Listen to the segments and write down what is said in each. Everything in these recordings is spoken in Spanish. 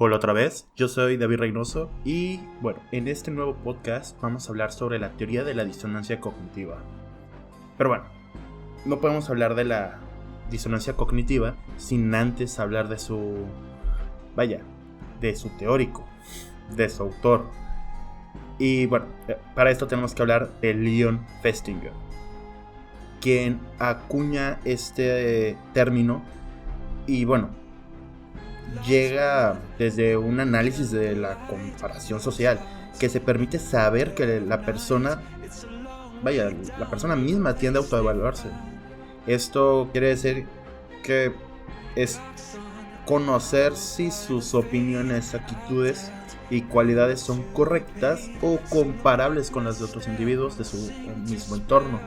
Hola otra vez, yo soy David Reynoso y bueno, en este nuevo podcast vamos a hablar sobre la teoría de la disonancia cognitiva. Pero bueno, no podemos hablar de la disonancia cognitiva sin antes hablar de su teórico, de su autor. Y bueno, para esto tenemos que hablar de Leon Festinger, quien acuña este término y bueno, llega desde un análisis de la comparación social que se permite saber que la persona misma tiende a autoevaluarse. Esto quiere decir que es conocer si sus opiniones, actitudes y cualidades son correctas o comparables con las de otros individuos de su mismo entorno.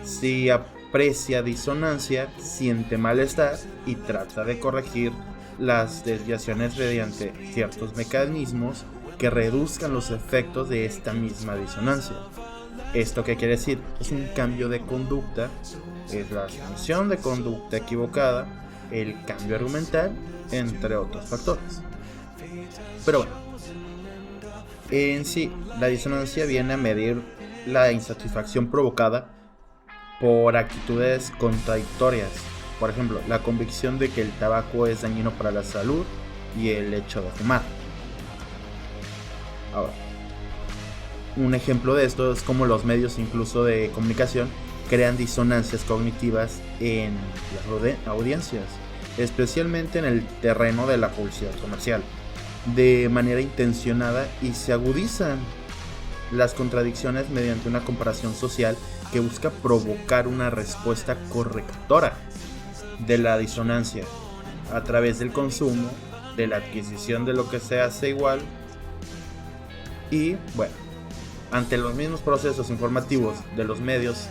Si aprecia disonancia, siente malestar y trata de corregir las desviaciones mediante ciertos mecanismos que reduzcan los efectos de esta misma disonancia. ¿Esto qué quiere decir? Es un cambio de conducta, es la asunción de conducta equivocada, el cambio argumental, entre otros factores. Pero bueno, en sí, la disonancia viene a medir la insatisfacción provocada por actitudes contradictorias. Por ejemplo, la convicción de que el tabaco es dañino para la salud y el hecho de fumar. Ahora, un ejemplo de esto es como los medios incluso de comunicación crean disonancias cognitivas en las audiencias, especialmente en el terreno de la publicidad comercial, de manera intencionada, y se agudizan las contradicciones mediante una comparación social que busca provocar una respuesta correctora de la disonancia a través del consumo, de la adquisición de lo que se hace igual. Y bueno, ante los mismos procesos informativos de los medios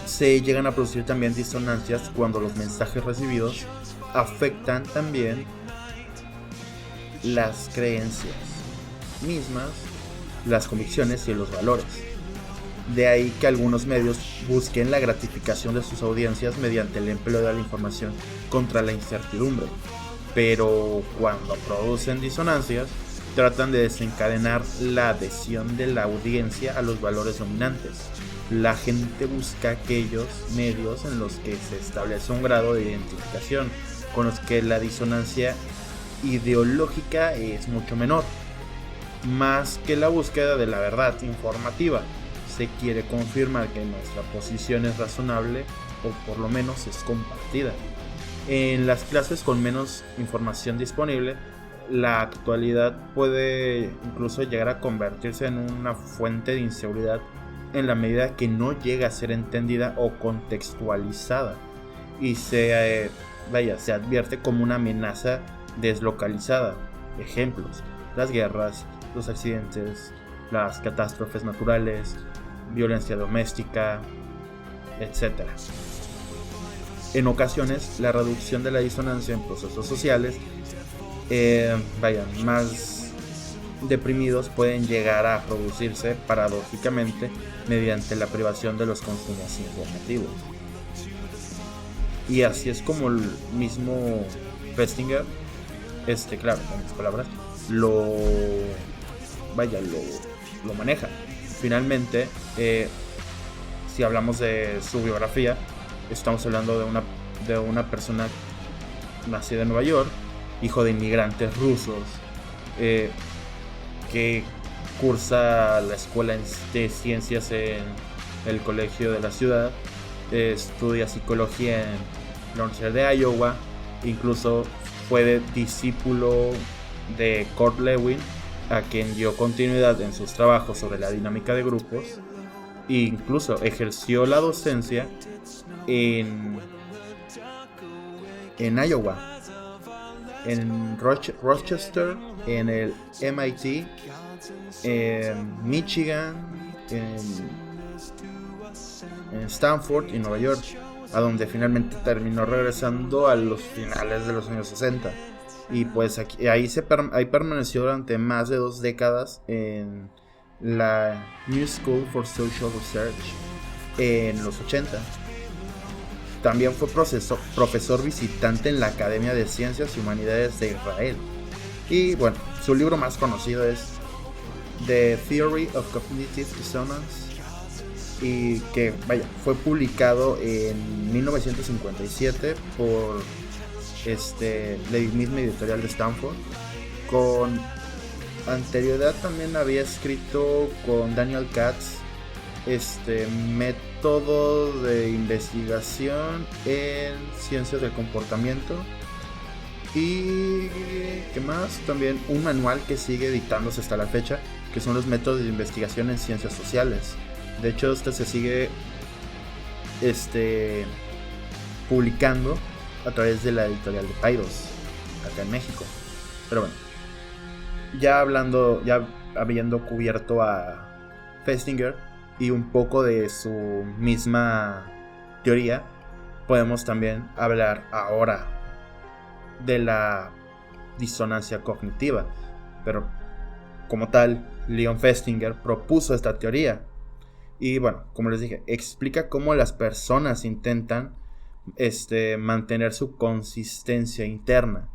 se llegan a producir también disonancias cuando los mensajes recibidos afectan también las creencias mismas, las convicciones y los valores. De ahí que algunos medios busquen la gratificación de sus audiencias mediante el empleo de la información contra la incertidumbre. Pero cuando producen disonancias, tratan de desencadenar la adhesión de la audiencia a los valores dominantes. La gente busca aquellos medios en los que se establece un grado de identificación con los que la disonancia ideológica es mucho menor. Más que la búsqueda de la verdad informativa, se quiere confirmar que nuestra posición es razonable o por lo menos es compartida. En las clases con menos información disponible, la actualidad puede incluso llegar a convertirse en una fuente de inseguridad en la medida que no llega a ser entendida o contextualizada y se advierte como una amenaza deslocalizada. Ejemplos: las guerras, los accidentes, las catástrofes naturales, violencia doméstica, etc. En ocasiones, la reducción de la disonancia en procesos sociales más deprimidos pueden llegar a producirse paradójicamente mediante la privación de los consumos informativos. Y así es como el mismo Festinger, claro, con mis palabras, lo maneja. Finalmente, si hablamos de su biografía, estamos hablando de una persona nacida en Nueva York, hijo de inmigrantes rusos, que cursa la escuela de ciencias en el colegio de la ciudad, estudia psicología en la Universidad de Iowa, incluso fue discípulo de Kurt Lewin, a quien dio continuidad en sus trabajos sobre la dinámica de grupos, e incluso ejerció la docencia en Iowa, en Rochester, en el MIT, en Michigan, en Stanford y Nueva York, a donde finalmente terminó regresando a los finales de los años 60. Y pues ahí permaneció durante más de 2 décadas en la New School for Social Research en los 80. También fue profesor visitante en la Academia de Ciencias y Humanidades de Israel. Y bueno, su libro más conocido es The Theory of Cognitive Dissonance, y que fue publicado en 1957 por la misma editorial de Stanford. Con anterioridad también había escrito con Daniel Katz método de investigación en ciencias del comportamiento. Y ¿qué más? También un manual que sigue editándose hasta la fecha, que son los métodos de investigación en ciencias sociales. De hecho, se sigue publicando a través de la editorial de Paidos, acá en México. Pero bueno, ya habiendo cubierto a Festinger y un poco de su misma teoría, podemos también hablar ahora de la disonancia cognitiva. Pero como tal, Leon Festinger propuso esta teoría. Y bueno, como les dije, explica cómo las personas intentan mantener su consistencia interna.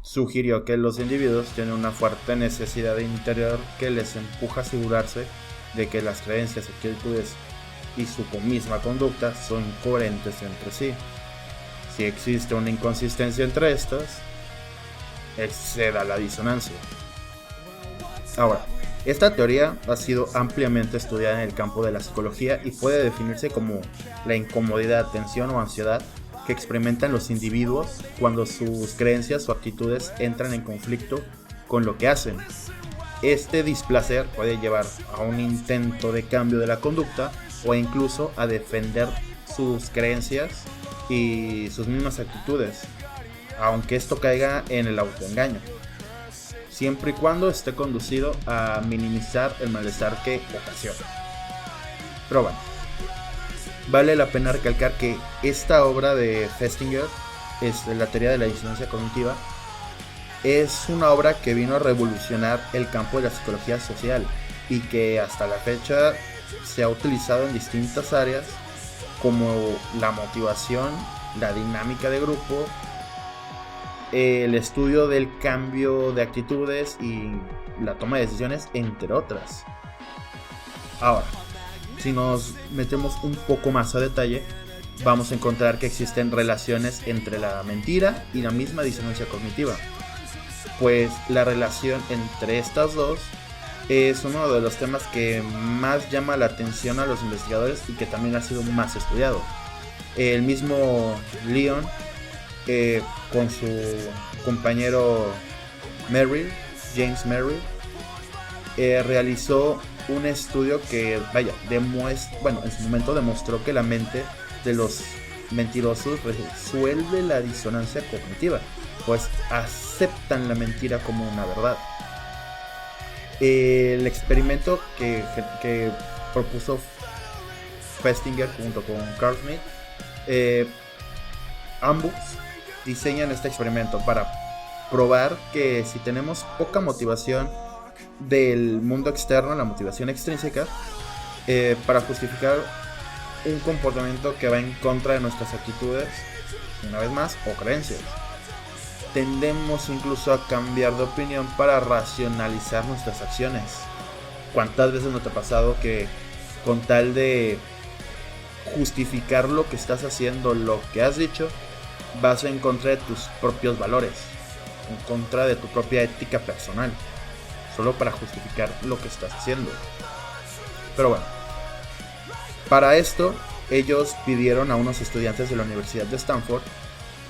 Sugirió que los individuos tienen una fuerte necesidad interior que les empuja a asegurarse de que las creencias, actitudes y su misma conducta son coherentes entre sí. Si existe una inconsistencia entre estas, se da la disonancia. Ahora, esta teoría ha sido ampliamente estudiada en el campo de la psicología y puede definirse como la incomodidad, tensión o ansiedad que experimentan los individuos cuando sus creencias o actitudes entran en conflicto con lo que hacen. Este displacer puede llevar a un intento de cambio de la conducta o incluso a defender sus creencias y sus mismas actitudes, aunque esto caiga en el autoengaño, siempre y cuando esté conducido a minimizar el malestar que ocasiona. Pero bueno, vale la pena recalcar que esta obra de Festinger, la teoría de la disonancia cognitiva, es una obra que vino a revolucionar el campo de la psicología social y que hasta la fecha se ha utilizado en distintas áreas como la motivación, la dinámica de grupo, el estudio del cambio de actitudes y la toma de decisiones, entre otras. Ahora, si nos metemos un poco más a detalle, vamos a encontrar que existen relaciones entre la mentira y la misma disonancia cognitiva, pues la relación entre estas dos es uno de los temas que más llama la atención a los investigadores y que también ha sido más estudiado. El mismo Leon, con su compañero James Merrill, realizó un estudio que en su momento demostró que la mente de los mentirosos resuelve la disonancia cognitiva, pues aceptan la mentira como una verdad. El experimento que propuso Festinger junto con Carl Smith, ambos diseñan este experimento para probar que si tenemos poca motivación del mundo externo, la motivación extrínseca, para justificar un comportamiento que va en contra de nuestras actitudes, una vez más, o creencias, tendemos incluso a cambiar de opinión para racionalizar nuestras acciones. ¿Cuántas veces no te ha pasado que con tal de justificar lo que estás haciendo, lo que has dicho, vas en contra de tus propios valores, en contra de tu propia ética personal, solo para justificar lo que estás haciendo? Pero bueno, para esto ellos pidieron a unos estudiantes de la Universidad de Stanford,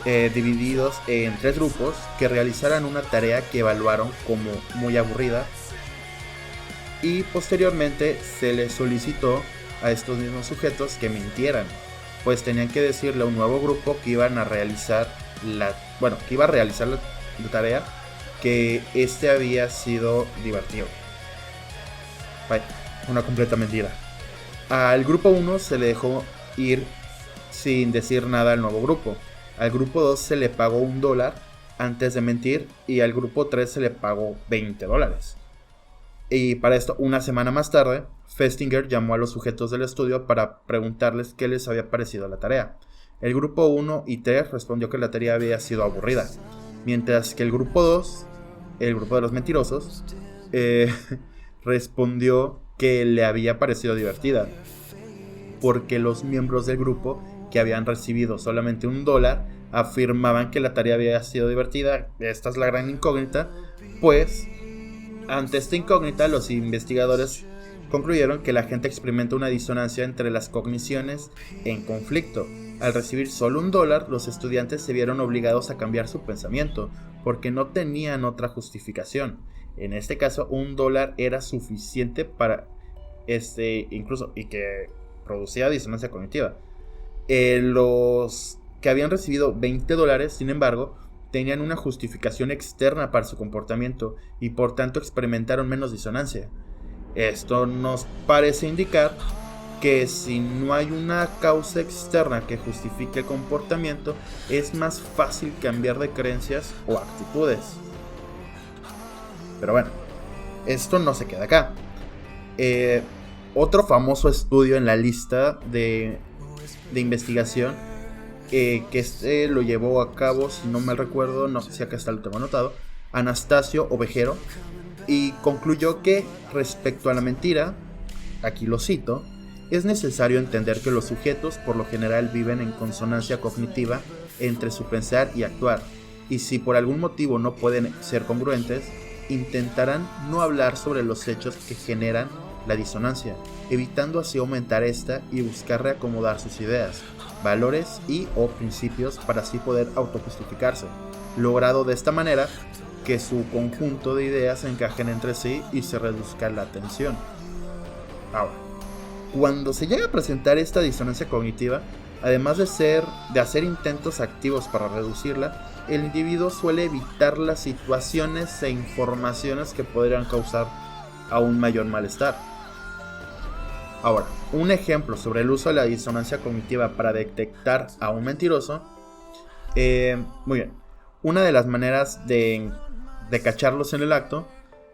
divididos en 3 grupos, que realizaran una tarea que evaluaron como muy aburrida, y posteriormente se les solicitó a estos mismos sujetos que mintieran, pues tenían que decirle a un nuevo grupo que iba a realizar la tarea, que había sido divertido. Una completa mentira. Al grupo 1 se le dejó ir sin decir nada al nuevo grupo. Al grupo 2 se le pagó $1 antes de mentir, y al grupo 3 se le pagó $20. Y para esto, una semana más tarde, Festinger llamó a los sujetos del estudio para preguntarles qué les había parecido la tarea. El grupo 1 y 3 respondió que la tarea había sido aburrida, mientras que el grupo 2, el grupo de los mentirosos, respondió que le había parecido divertida, porque los miembros del grupo que habían recibido solamente $1 afirmaban que la tarea había sido divertida. Esta es la gran incógnita, pues ante esta incógnita los investigadores concluyeron que la gente experimenta una disonancia entre las cogniciones en conflicto. Al recibir solo $1, los estudiantes se vieron obligados a cambiar su pensamiento, porque no tenían otra justificación. En este caso, $1 era suficiente para incluso, y que producía disonancia cognitiva. Los que habían recibido $20, sin embargo, tenían una justificación externa para su comportamiento y por tanto experimentaron menos disonancia. Esto nos parece indicar que si no hay una causa externa que justifique el comportamiento, es más fácil cambiar de creencias o actitudes. Pero bueno, esto no se queda acá. Otro famoso estudio en la lista de investigación, que lo llevó a cabo, si no mal recuerdo, no sé si acá está, lo tengo anotado, Anastasio Ovejero, y concluyó que respecto a la mentira, aquí lo cito, es necesario entender que los sujetos por lo general viven en consonancia cognitiva entre su pensar y actuar, y si por algún motivo no pueden ser congruentes, intentarán no hablar sobre los hechos que generan la disonancia, evitando así aumentar esta y buscar reacomodar sus ideas, valores y o principios para así poder autojustificarse, logrado de esta manera que su conjunto de ideas encajen entre sí y se reduzca la tensión. Ahora, cuando se llega a presentar esta disonancia cognitiva, además de hacer intentos activos para reducirla, el individuo suele evitar las situaciones e informaciones que podrían causar aún mayor malestar. Ahora, un ejemplo sobre el uso de la disonancia cognitiva para detectar a un mentiroso. Muy bien. Una de las maneras de cacharlos en el acto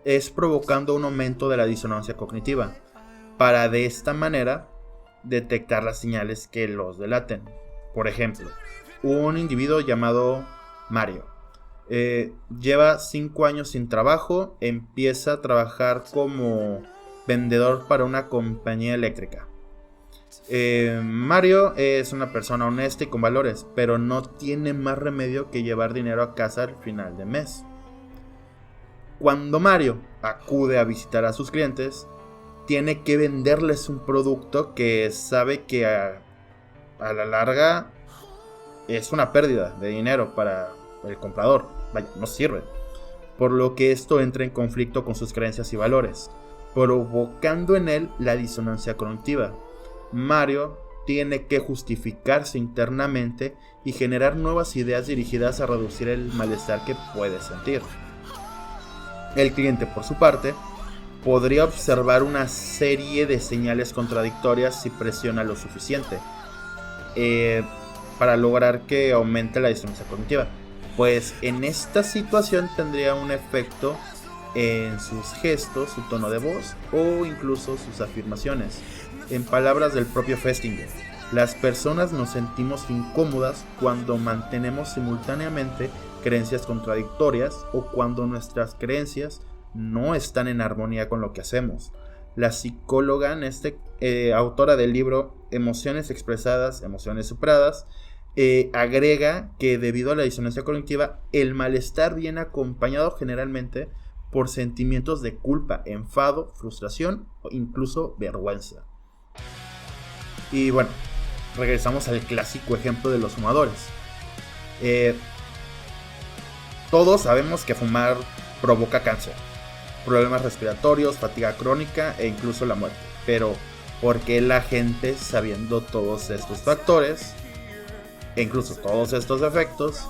es provocando un aumento de la disonancia cognitiva, para de esta manera detectar las señales que los delaten. Por ejemplo, un individuo llamado Mario lleva 5 años sin trabajo, empieza a trabajar como vendedor para una compañía eléctrica. Mario es una persona honesta y con valores, pero no tiene más remedio que llevar dinero a casa al final de mes. Cuando Mario acude a visitar a sus clientes, tiene que venderles un producto que sabe que a la larga es una pérdida de dinero para el comprador. Vaya, no sirve. Por lo que esto entra en conflicto con sus creencias y valores, provocando en él la disonancia cognitiva. Mario tiene que justificarse internamente y generar nuevas ideas dirigidas a reducir el malestar que puede sentir. El cliente, por su parte, podría observar una serie de señales contradictorias si presiona lo suficiente para lograr que aumente la disonancia cognitiva, pues en esta situación tendría un efecto en sus gestos, su tono de voz o incluso sus afirmaciones. En palabras del propio Festinger, las personas nos sentimos incómodas cuando mantenemos simultáneamente creencias contradictorias o cuando nuestras creencias no están en armonía con lo que hacemos. La psicóloga, autora del libro Emociones expresadas, emociones superadas, agrega que debido a la disonancia cognitiva, el malestar viene acompañado generalmente por sentimientos de culpa, enfado, frustración o incluso vergüenza. Y bueno, regresamos al clásico ejemplo de los fumadores. Todos sabemos que fumar provoca cáncer, problemas respiratorios, fatiga crónica e incluso la muerte. Pero, ¿por qué la gente, sabiendo todos estos factores e incluso todos estos efectos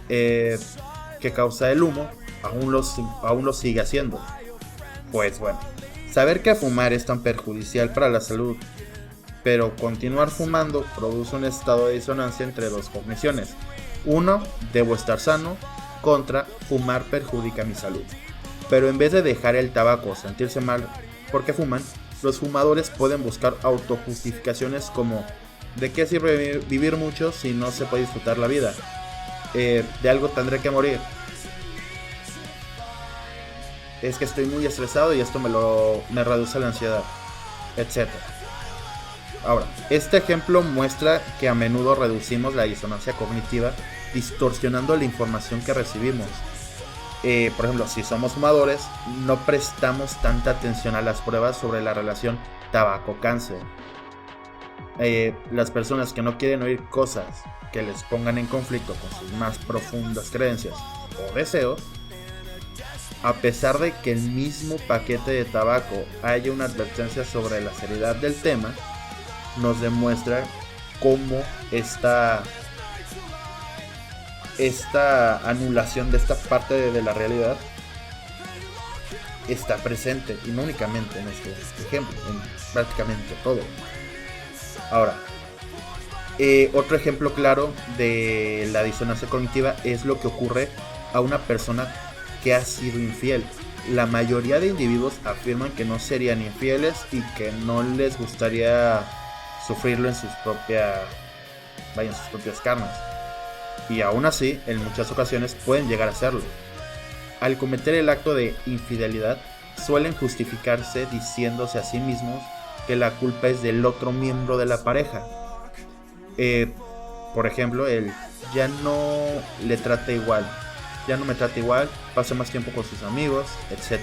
que causa el humo, aún lo sigue haciendo? Pues bueno, saber que fumar es tan perjudicial para la salud, pero continuar fumando produce un estado de disonancia entre dos cogniciones. Uno, debo estar sano, contra, fumar perjudica mi salud. Pero en vez de dejar el tabaco o sentirse mal porque fuman, los fumadores pueden buscar autojustificaciones como: ¿de qué sirve vivir mucho si no se puede disfrutar la vida? De algo tendré que morir. Es que estoy muy estresado y esto me reduce la ansiedad, etc. Ahora, este ejemplo muestra que a menudo reducimos la disonancia cognitiva distorsionando la información que recibimos. Por ejemplo, si somos fumadores, no prestamos tanta atención a las pruebas sobre la relación tabaco-cáncer. Las personas que no quieren oír cosas que les pongan en conflicto con sus más profundas creencias o deseos, a pesar de que el mismo paquete de tabaco haya una advertencia sobre la seriedad del tema, nos demuestra cómo esta anulación de esta parte de la realidad está presente, y no únicamente en este ejemplo, en prácticamente todo. Ahora, otro ejemplo claro de la disonancia cognitiva es lo que ocurre a una persona que ha sido infiel. La mayoría de individuos afirman que no serían infieles y que no les gustaría sufrirlo en sus propias carnes. Y aún así, en muchas ocasiones pueden llegar a hacerlo. Al cometer el acto de infidelidad, suelen justificarse diciéndose a sí mismos que la culpa es del otro miembro de la pareja. Por ejemplo, el ya no le trata igual, ya no me trata igual, pasa más tiempo con sus amigos, etc.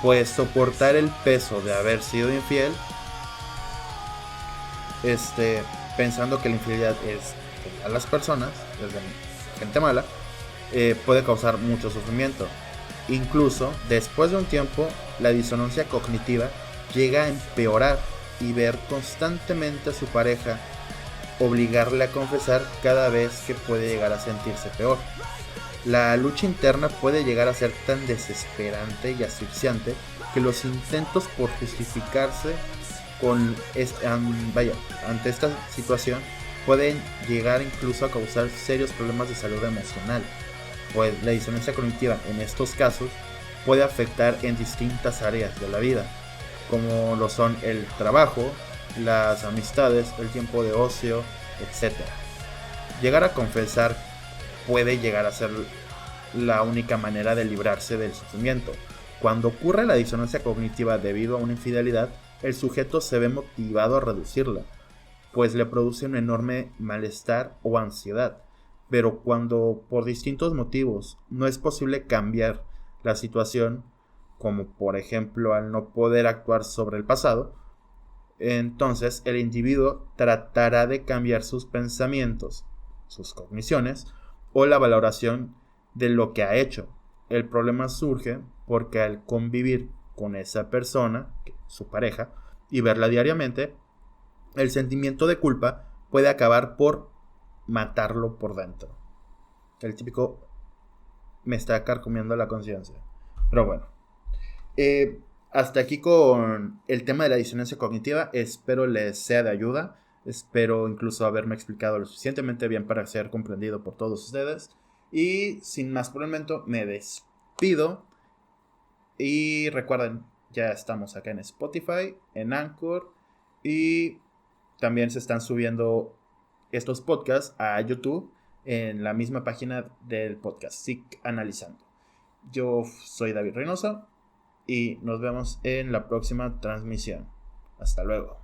Pues soportar el peso de haber sido infiel, pensando que la infidelidad es a las personas, es de gente mala, puede causar mucho sufrimiento. Incluso después de un tiempo, la disonancia cognitiva llega a empeorar y ver constantemente a su pareja obligarle a confesar cada vez que puede llegar a sentirse peor. La lucha interna puede llegar a ser tan desesperante y asfixiante que los intentos por justificarse ante esta situación pueden llegar incluso a causar serios problemas de salud emocional, pues la disonancia cognitiva en estos casos puede afectar en distintas áreas de la vida, como lo son el trabajo, las amistades, el tiempo de ocio, etc. Llegar a confesar puede llegar a ser la única manera de librarse del sufrimiento. Cuando ocurre la disonancia cognitiva debido a una infidelidad, el sujeto se ve motivado a reducirla, pues le produce un enorme malestar o ansiedad. Pero cuando por distintos motivos no es posible cambiar la situación, como por ejemplo al no poder actuar sobre el pasado, entonces el individuo tratará de cambiar sus pensamientos, sus cogniciones o la valoración de lo que ha hecho. El problema surge porque al convivir con esa persona, su pareja, y verla diariamente, el sentimiento de culpa puede acabar por matarlo por dentro. El típico me está carcomiendo la conciencia. Pero bueno, hasta aquí con el tema de la disonancia cognitiva. Espero les sea de ayuda. Espero incluso haberme explicado lo suficientemente bien para ser comprendido por todos ustedes. Y sin más por el momento, me despido. Y recuerden, ya estamos acá en Spotify, en Anchor, y también se están subiendo estos podcasts a YouTube en la misma página del podcast, SIC Analizando. Yo soy David Reynoso y nos vemos en la próxima transmisión. Hasta luego.